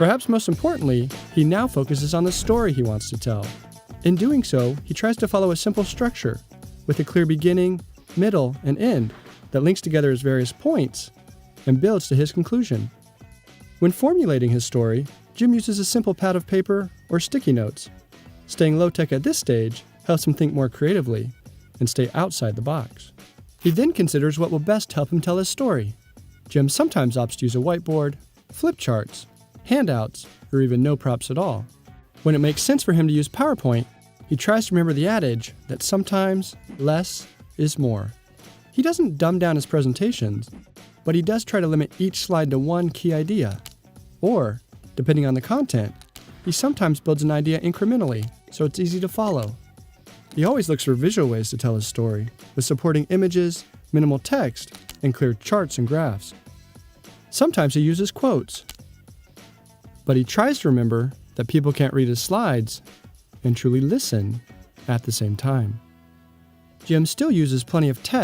Perhaps most importantly, he now focuses on the story he wants to tell. In doing so, he tries to follow a simple structure, with a clear beginning, middle, and end that links together his various points and builds to his conclusion. When formulating his story, Jim uses a simple pad of paper or sticky notes. Staying low-tech at this stage helps him think more creatively and stay outside the box. He then considers what will best help him tell his story. Jim sometimes opts to use a whiteboard, flip charts, handouts, or even no props at all. When it makes sense for him to use PowerPoint, he tries to remember the adage that sometimes less is more. He doesn't dumb down his presentations, but he does try to limit each slide to one key idea. Or, depending on the content, he sometimes builds an idea incrementally so it's easy to follow. He always looks for visual ways to tell his story, with supporting images, minimal text, and clear charts and graphs. Sometimes he uses quotes, but he tries to remember that people can't read his slides and truly listen at the same time. Jim still uses plenty of text